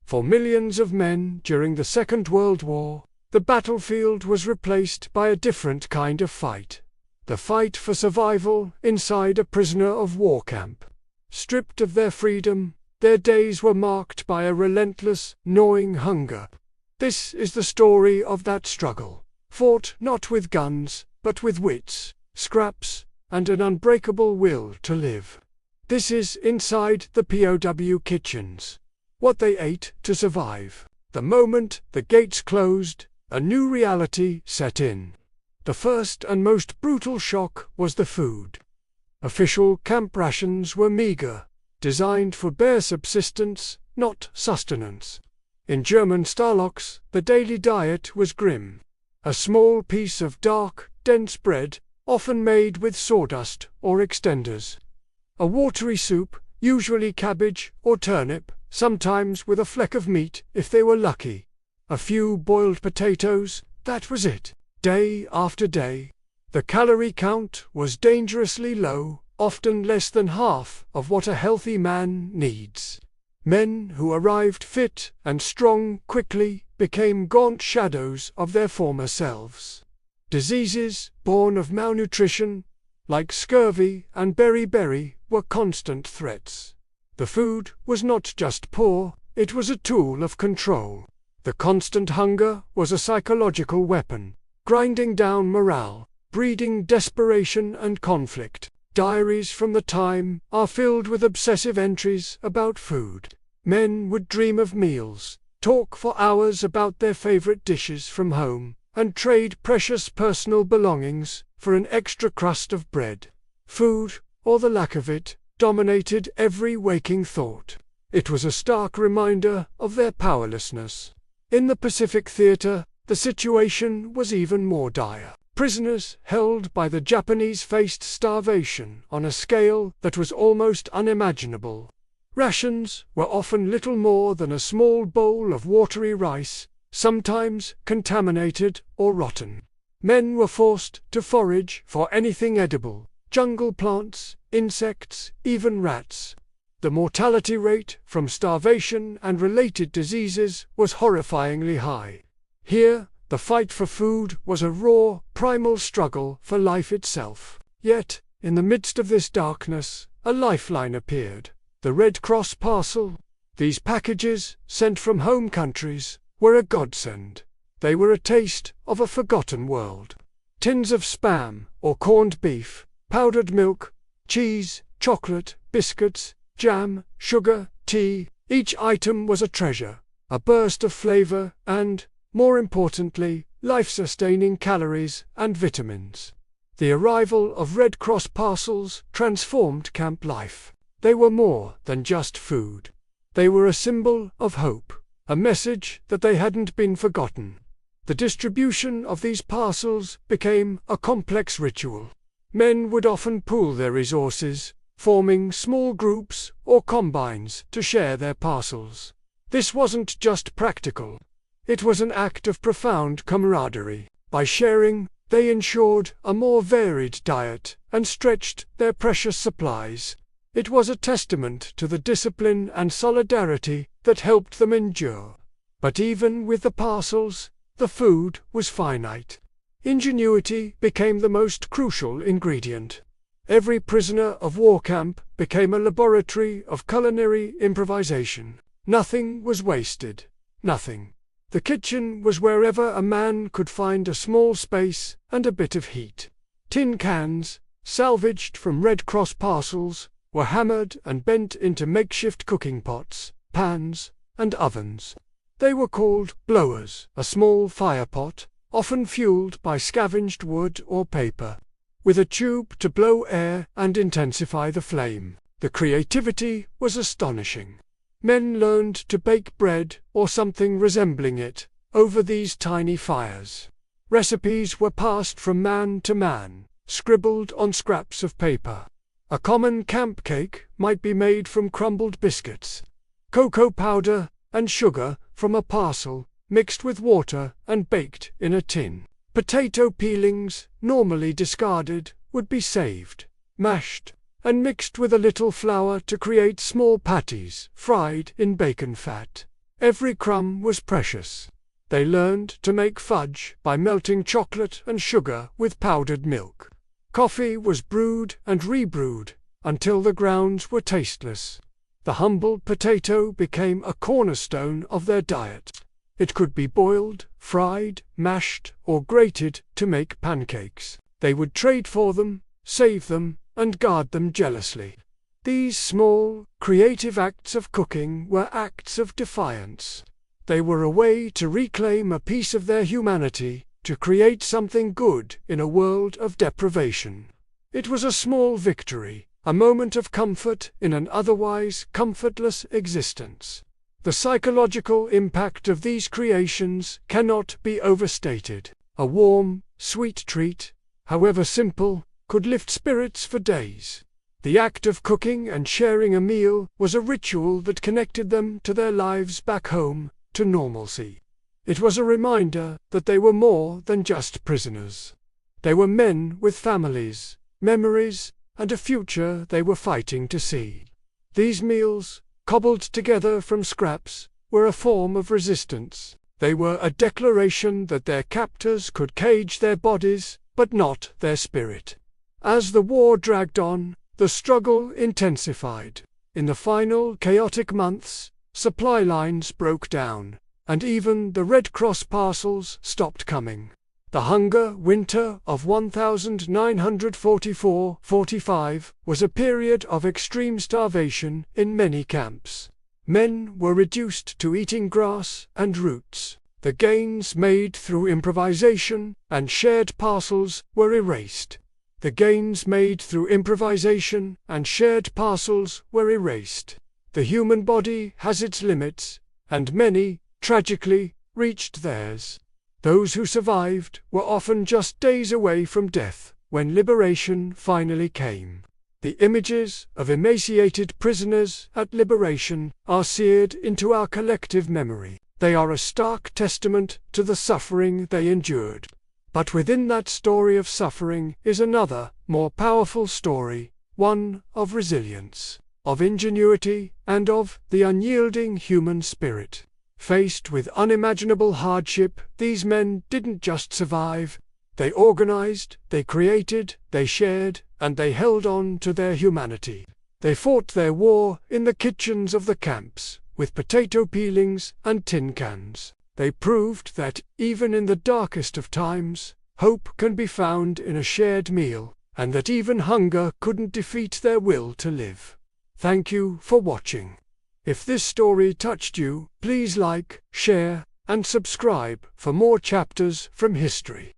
For millions of men during the Second World War, the battlefield was replaced by a different kind of fight. The fight for survival inside a prisoner of war camp. Stripped of their freedom, their days were marked by a relentless, gnawing hunger. This is the story of that struggle, fought not with guns, but with wits, scraps, and an unbreakable will to live. This is inside the POW kitchens. What they ate to survive. The moment the gates closed, a new reality set in. The first and most brutal shock was the food. Official camp rations were meager, designed for bare subsistence, not sustenance. In German Starlocks, the daily diet was grim. A small piece of dark, dense bread, often made with sawdust or extenders. A watery soup, usually cabbage or turnip, sometimes with a fleck of meat if they were lucky. A few boiled potatoes, that was it, day after day. The calorie count was dangerously low, often less than half of what a healthy man needs. Men who arrived fit and strong quickly became gaunt shadows of their former selves. Diseases born of malnutrition, like scurvy and beriberi, were constant threats. The food was not just poor, it was a tool of control. The constant hunger was a psychological weapon, grinding down morale, breeding desperation and conflict. Diaries from the time are filled with obsessive entries about food. Men would dream of meals, talk for hours about their favorite dishes from home, and trade precious personal belongings for an extra crust of bread. Food, or the lack of it, dominated every waking thought. It was a stark reminder of their powerlessness. In the Pacific Theater, the situation was even more dire. Prisoners held by the Japanese faced starvation on a scale that was almost unimaginable. Rations were often little more than a small bowl of watery rice, sometimes contaminated or rotten. Men were forced to forage for anything edible, jungle plants, insects, even rats. The mortality rate from starvation and related diseases was horrifyingly high. Here, the fight for food was a raw, primal struggle for life itself. Yet, in the midst of this darkness, a lifeline appeared. The Red Cross parcel. These packages, sent from home countries, were a godsend. They were a taste of a forgotten world. Tins of Spam, or corned beef, powdered milk, cheese, chocolate, biscuits, jam, sugar, tea. Each item was a treasure, a burst of flavor and, more importantly, life-sustaining calories and vitamins. The arrival of Red Cross parcels transformed camp life. They were more than just food. They were a symbol of hope, a message that they hadn't been forgotten. The distribution of these parcels became a complex ritual. Men would often pool their resources, forming small groups or combines to share their parcels. This wasn't just practical. It was an act of profound camaraderie. By sharing, they ensured a more varied diet and stretched their precious supplies. It was a testament to the discipline and solidarity that helped them endure. But even with the parcels, the food was finite. Ingenuity became the most crucial ingredient. Every prisoner of war camp became a laboratory of culinary improvisation. Nothing was wasted. Nothing. The kitchen was wherever a man could find a small space and a bit of heat. Tin cans, salvaged from Red Cross parcels, were hammered and bent into makeshift cooking pots, pans, and ovens. They were called blowers, a small fire pot, often fueled by scavenged wood or paper, with a tube to blow air and intensify the flame. The creativity was astonishing. Men learned to bake bread, or something resembling it, over these tiny fires. Recipes were passed from man to man, scribbled on scraps of paper. A common camp cake might be made from crumbled biscuits, cocoa powder, and sugar from a parcel, mixed with water and baked in a tin. Potato peelings, normally discarded, would be saved, mashed, and mixed with a little flour to create small patties, fried in bacon fat. Every crumb was precious. They learned to make fudge by melting chocolate and sugar with powdered milk. Coffee was brewed and rebrewed until the grounds were tasteless. The humble potato became a cornerstone of their diet. It could be boiled, fried, mashed, or grated to make pancakes. They would trade for them, save them, and guard them jealously. These small, creative acts of cooking were acts of defiance. They were a way to reclaim a piece of their humanity, to create something good in a world of deprivation. It was a small victory, a moment of comfort in an otherwise comfortless existence. The psychological impact of these creations cannot be overstated. A warm, sweet treat, however simple, could lift spirits for days. The act of cooking and sharing a meal was a ritual that connected them to their lives back home, to normalcy. It was a reminder that they were more than just prisoners. They were men with families, memories, and a future they were fighting to see. These meals, cobbled together from scraps, were a form of resistance. They were a declaration that their captors could cage their bodies, but not their spirit. As the war dragged on, the struggle intensified. In the final chaotic months, supply lines broke down, and even the Red Cross parcels stopped coming. The hunger winter of 1944–45 was a period of extreme starvation in many camps. Men were reduced to eating grass and roots. The gains made through improvisation and shared parcels were erased. The gains made through improvisation and shared parcels were erased. The human body has its limits, and many, tragically, reached theirs. Those who survived were often just days away from death when liberation finally came. The images of emaciated prisoners at liberation are seared into our collective memory. They are a stark testament to the suffering they endured. But within that story of suffering is another, more powerful story, one of resilience, of ingenuity, and of the unyielding human spirit. Faced with unimaginable hardship, these men didn't just survive. They organized, they created, they shared, and they held on to their humanity. They fought their war in the kitchens of the camps, with potato peelings and tin cans. They proved that, even in the darkest of times, hope can be found in a shared meal, and that even hunger couldn't defeat their will to live. Thank you for watching. If this story touched you, please like, share, and subscribe for more chapters from history.